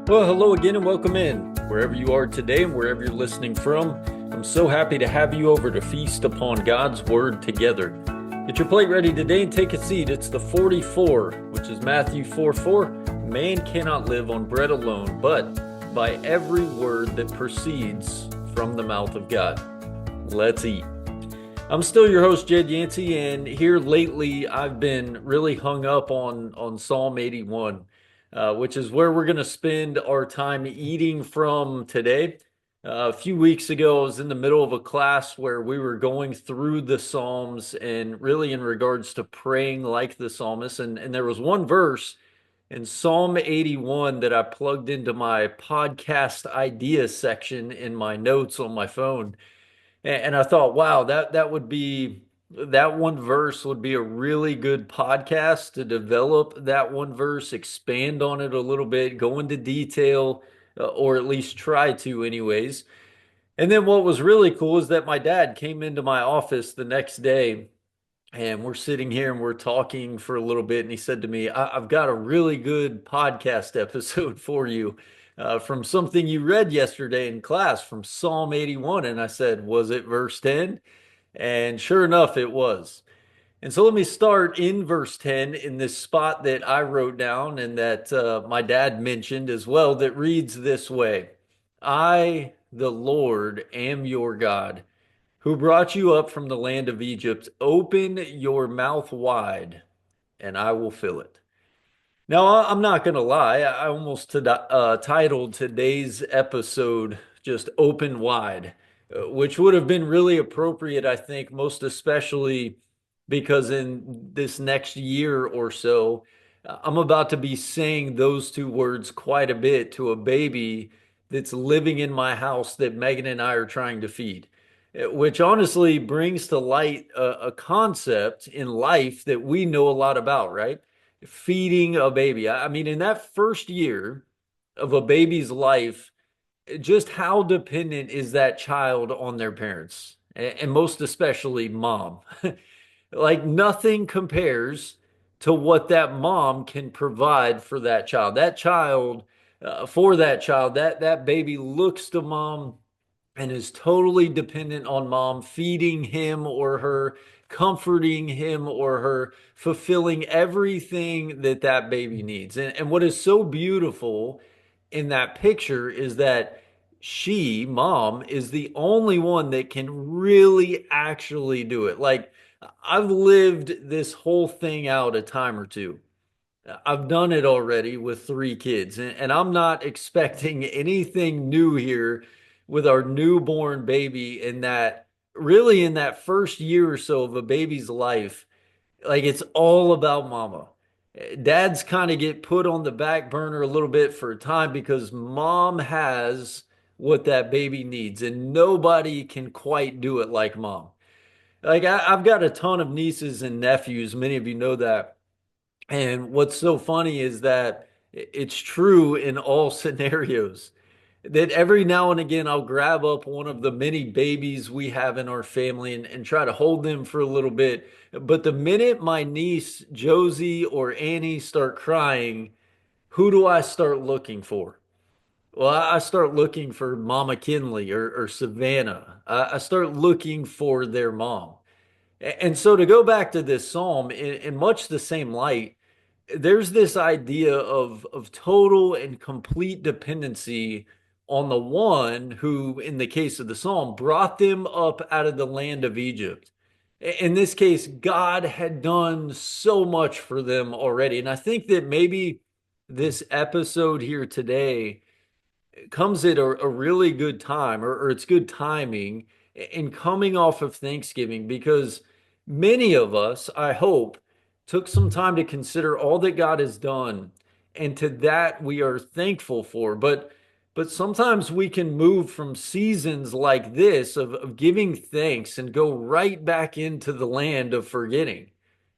Well, hello again and welcome in. Wherever you are today and wherever you're listening from, I'm so happy to have you over to feast upon God's Word together. Get your plate ready today and take a seat. It's the 44, which is Matthew 4:4. Man cannot live on bread alone, but by every word that proceeds from the mouth of God. Let's eat. I'm still your host, Jed Yancey, and here lately I've been really hung up on Psalm 81, which is where we're going to spend our time eating from today. A few weeks ago, I was in the middle of a class where we were going through the Psalms and really in regards to praying like the psalmist. And there was one verse in Psalm 81 that I plugged into my podcast ideas section in my notes on my phone. And I thought, wow, that would be that one verse would be a really good podcast to develop that one verse, expand on it a little bit, go into detail, or at least try to, anyways. And then what was really cool is that my dad came into my office the next day and we're sitting here and we're talking for a little bit. And he said to me, I've got a really good podcast episode for you from something you read yesterday in class from Psalm 81. And I said, was it verse 10? And sure enough, it was. And so let me start in verse 10 in this spot that I wrote down and that my dad mentioned as well, that reads this way: I, the Lord, am your God, who brought you up from the land of Egypt. Open your mouth wide, and I will fill it. Now, I'm not going to lie. I almost titled today's episode just Open Wide, which would have been really appropriate, I think, most especially because in this next year or so, I'm about to be saying those two words quite a bit to a baby that's living in my house that Megan and I are trying to feed, which honestly brings to light a concept in life that we know a lot about, right? Feeding a baby. I mean, in that first year of a baby's life, just how dependent is that child on their parents, and most especially mom? Like nothing compares to what that mom can provide for that child. That child, for that child, that baby looks to mom and is totally dependent on mom feeding him or her, comforting him or her, fulfilling everything that that baby needs. And what is so beautiful in that picture is that she, mom, is the only one that can really actually do it. Like, I've lived this whole thing out a time or two. I've done it already with three kids, and I'm not expecting anything new here with our newborn baby in that really in that first year or so of a baby's life, like it's all about mama. Dads kind of get put on the back burner a little bit for a time because mom has what that baby needs, and nobody can quite do it like mom. Like I've got a ton of nieces and nephews, many of you know that. And what's so funny is that it's true in all scenarios. That every now and again, I'll grab up one of the many babies we have in our family and try to hold them for a little bit. But the minute my niece, Josie or Annie, start crying, who do I start looking for? Well, I start looking for Mama Kinley or Savannah. I start looking for their mom. And so to go back to this psalm in much the same light, there's this idea of total and complete dependency on the one who, in the case of the psalm, brought them up out of the land of Egypt. In this case, God had done so much for them already. And I think that maybe this episode here today comes at a really good time, or it's good timing in coming off of Thanksgiving because many of us, I hope, took some time to consider all that God has done, and to that we are thankful for. But sometimes we can move from seasons like this of giving thanks and go right back into the land of forgetting,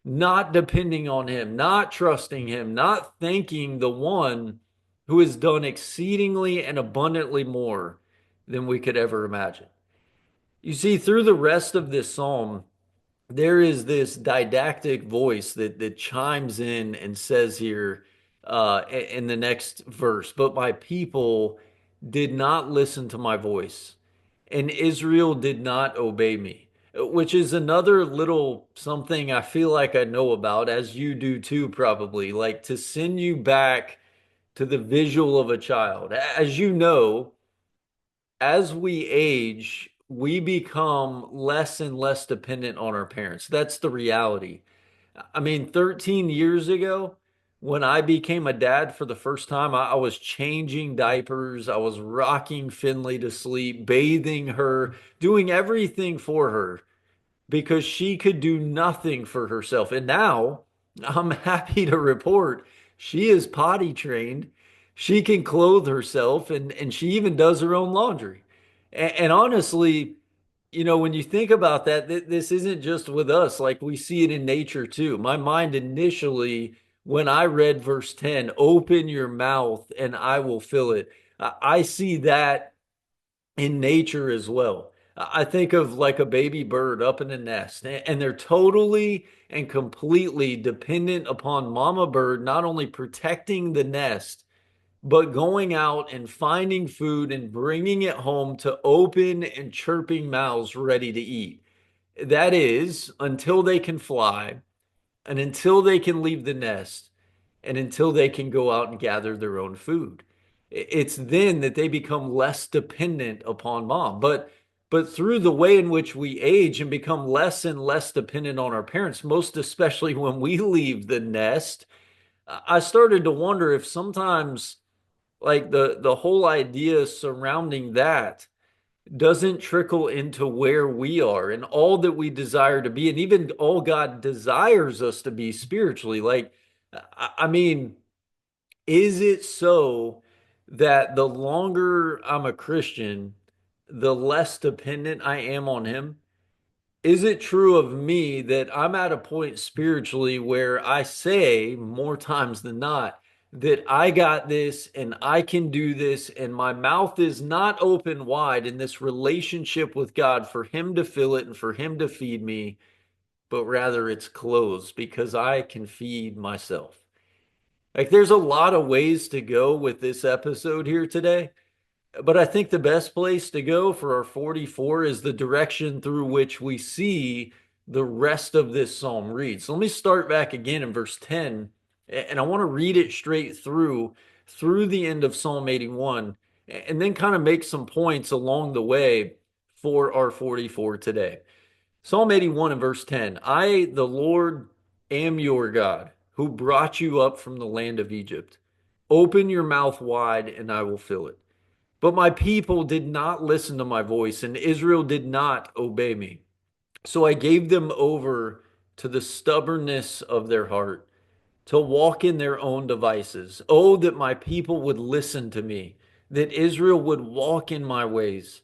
not depending on Him, not trusting Him, not thanking the one who has done exceedingly and abundantly more than we could ever imagine. You see, through the rest of this psalm, there is this didactic voice that chimes in and says here, in the next verse. But my people did not listen to my voice, and Israel did not obey me, which is another little something I feel like I know about, as you do too, probably. Like to send you back to the visual of a child. As you know, as we age, we become less and less dependent on our parents. That's the reality. I mean, 13 years ago, when I became a dad for the first time, I was changing diapers, I was rocking Finley to sleep, bathing her, doing everything for her because she could do nothing for herself. And now I'm happy to report she is potty trained. She can clothe herself and she even does her own laundry. And honestly, when you think about that, this isn't just with us, like we see it in nature too. My mind initially, when I read verse 10, open your mouth and I will fill it. I see that in nature as well. I think of like a baby bird up in a nest, and they're totally and completely dependent upon mama bird, not only protecting the nest, but going out and finding food and bringing it home to open and chirping mouths ready to eat. That is until they can fly and until they can leave the nest and until they can go out and gather their own food. It's then that they become less dependent upon mom. But through the way in which we age and become less and less dependent on our parents, most especially when we leave the nest, I started to wonder if sometimes like the whole idea surrounding that doesn't trickle into where we are and all that we desire to be and even all God desires us to be spiritually. Like I mean, is it so that the longer I'm a Christian, the less dependent I am on him? Is it true of me that I'm at a point spiritually where I say more times than not that I got this and I can do this, and my mouth is not open wide in this relationship with God for Him to fill it and for Him to feed me, but rather it's closed because I can feed myself? Like, there's a lot of ways to go with this episode here today. But I think the best place to go for our 44 is the direction through which we see the rest of this psalm read. So let me start back again in verse 10, and I want to read it straight through the end of Psalm 81, and then kind of make some points along the way for our 44 today. Psalm 81 and verse 10. I, the Lord, am your God, who brought you up from the land of Egypt. Open your mouth wide, and I will fill it. But my people did not listen to my voice, and Israel did not obey me. So I gave them over to the stubbornness of their heart, to walk in their own devices. Oh, that my people would listen to me, that Israel would walk in my ways.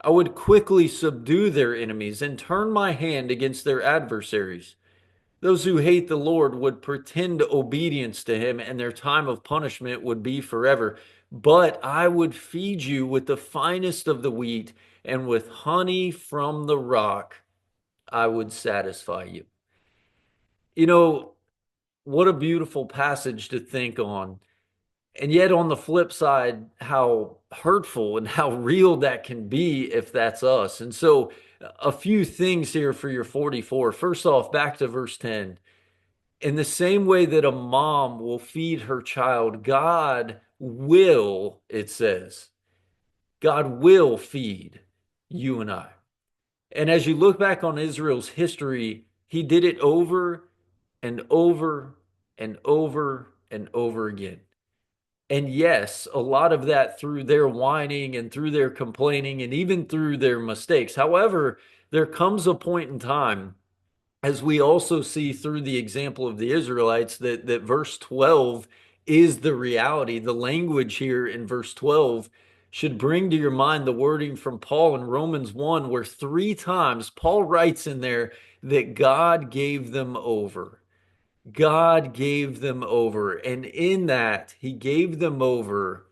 I would quickly subdue their enemies and turn my hand against their adversaries. Those who hate the Lord would pretend obedience to him, and their time of punishment would be forever. But I would feed you with the finest of the wheat, and with honey from the rock, I would satisfy you. You know, what a beautiful passage to think on. And yet, on the flip side, how hurtful and how real that can be if that's us. And so, a few things here for your 44. First off, back to verse 10. In the same way that a mom will feed her child, God will, it says, God will feed you and I. And as you look back on Israel's history, he did it over and over and over and over again. And yes, a lot of that through their whining and through their complaining and even through their mistakes. However, there comes a point in time, as we also see through the example of the Israelites, that verse 12 is the reality. The language here in verse 12 should bring to your mind the wording from Paul in Romans 1, where three times Paul writes in there that God gave them over. God gave them over. And in that, he gave them over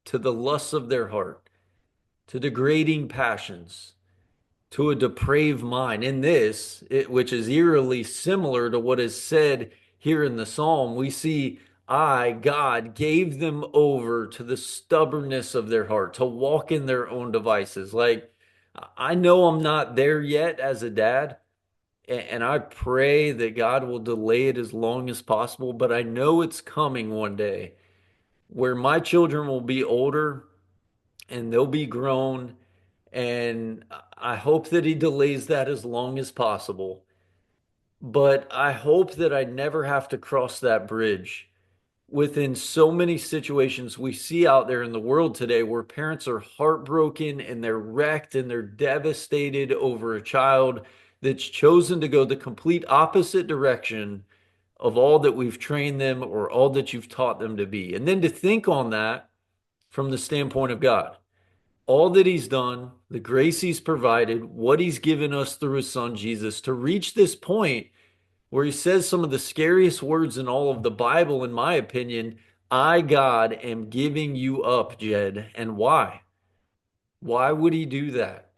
to the lusts of their heart, to degrading passions, to a depraved mind. In this, which is eerily similar to what is said here in the psalm, we see I, God, gave them over to the stubbornness of their heart, to walk in their own devices. Like, I know I'm not there yet as a dad, and I pray that God will delay it as long as possible, but I know it's coming one day where my children will be older and they'll be grown, and I hope that He delays that as long as possible. But I hope that I never have to cross that bridge within so many situations we see out there in the world today where parents are heartbroken and they're wrecked and they're devastated over a child that's chosen to go the complete opposite direction of all that we've trained them or all that you've taught them to be. And then to think on that from the standpoint of God, all that He's done, the grace He's provided, what He's given us through His Son Jesus to reach this point where He says some of the scariest words in all of the Bible, in my opinion. I, God, am giving you up, Jed. And why? Why would He do that?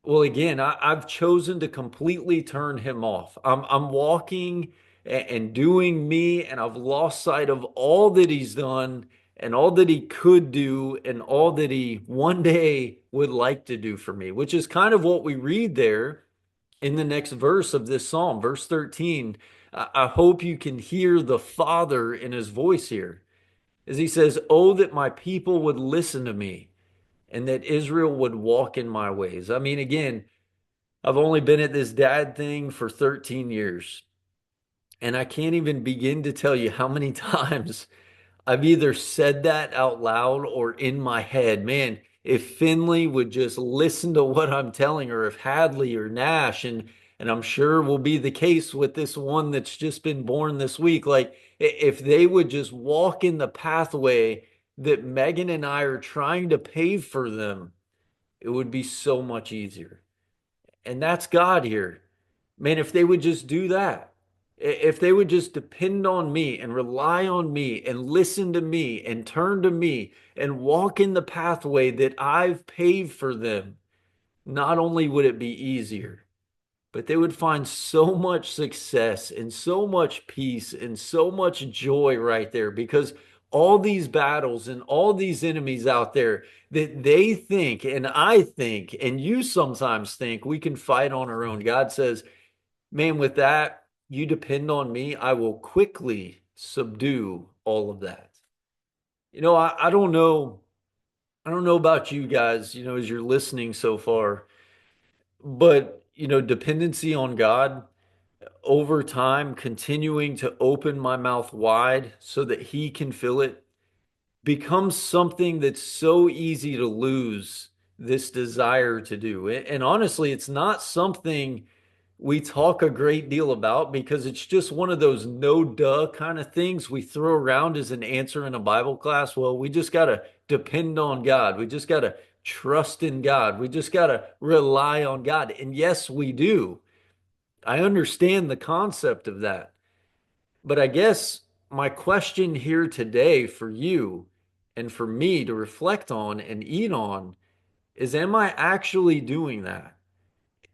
Well, again, I've chosen to completely turn Him off. I'm walking and doing me, and I've lost sight of all that He's done and all that He could do and all that He one day would like to do for me, which is kind of what we read there in the next verse of this psalm, verse 13. I hope you can hear the Father in His voice here as He says, "Oh, that my people would listen to me and that Israel would walk in my ways." I mean, again, I've only been at this dad thing for 13 years, and I can't even begin to tell you how many times I've either said that out loud or in my head. Man, if Finley would just listen to what I'm telling her, if Hadley or Nash, and I'm sure will be the case with this one that's just been born this week, like if they would just walk in the pathway that Megan and I are trying to pave for them, it would be so much easier. And that's God here. Man, if they would just do that, if they would just depend on me and rely on me and listen to me and turn to me and walk in the pathway that I've paved for them, not only would it be easier, but they would find so much success and so much peace and so much joy right there because all these battles and all these enemies out there that they think and I think and you sometimes think we can fight on our own. God says, man, with that, you depend on me, I will quickly subdue all of that. I don't know. I don't know about you guys, as you're listening so far, but, dependency on God over time, continuing to open my mouth wide so that He can fill it becomes something that's so easy to lose this desire to do. And honestly, it's not something we talk a great deal about because it's just one of those no duh kind of things we throw around as an answer in a Bible class. Well, we just got to depend on God. We just got to trust in God. We just got to rely on God. And yes, we do. I understand the concept of that. But I guess my question here today for you and for me to reflect on and eat on is, am I actually doing that?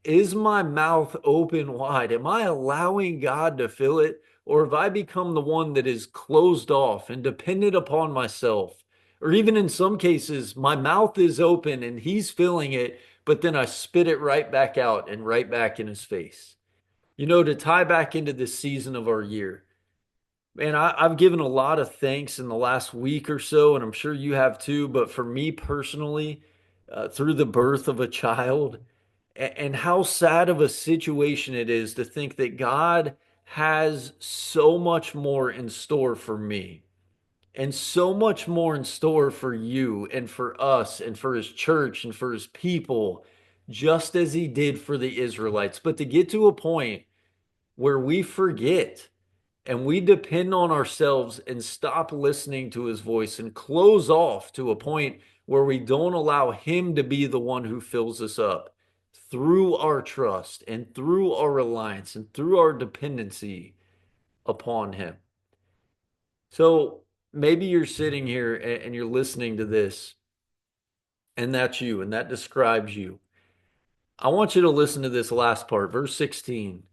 Is my mouth open wide? Am I allowing God to fill it? Or have I become the one that is closed off and dependent upon myself? Or even in some cases, my mouth is open and He's filling it, but then I spit it right back out and right back in His face. To tie back into this season of our year, man, I've given a lot of thanks in the last week or so, and I'm sure you have too. But for me personally, through the birth of a child, and how sad of a situation it is to think that God has so much more in store for me, and so much more in store for you, and for us, and for His church, and for His people, just as He did for the Israelites. But to get to a point where we forget and we depend on ourselves and stop listening to His voice and close off to a point where we don't allow Him to be the one who fills us up through our trust and through our reliance and through our dependency upon Him. So maybe you're sitting here and you're listening to this, and that's you, and that describes you. I want you to listen to this last part, verse 16,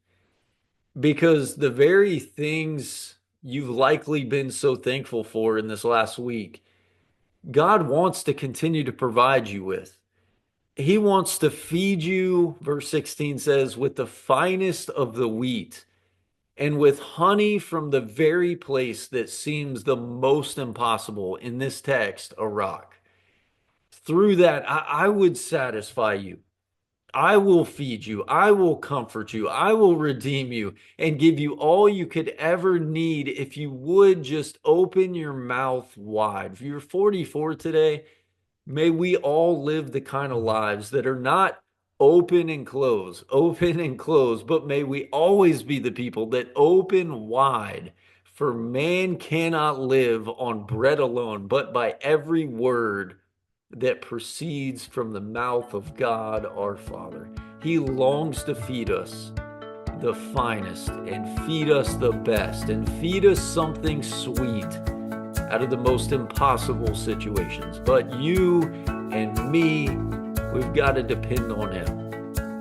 because the very things you've likely been so thankful for in this last week, God wants to continue to provide you with. He wants to feed you, verse 16 says, with the finest of the wheat and with honey from the very place that seems the most impossible in this text, a rock. Through that, I would satisfy you. I will feed you. I will comfort you. I will redeem you and give you all you could ever need if you would just open your mouth wide. If you're 44 today, may we all live the kind of lives that are not open and close, but may we always be the people that open wide. For man cannot live on bread alone, but by every word that proceeds from the mouth of God our Father. He longs to feed us the finest and feed us the best and feed us something sweet out of the most impossible situations. But you and me, we've got to depend on Him.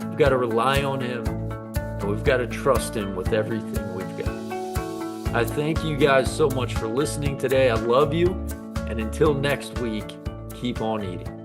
We've got to rely on Him, and we've got to trust Him with everything we've got. I thank you guys so much for listening today. I love you, and until next week, keep on eating.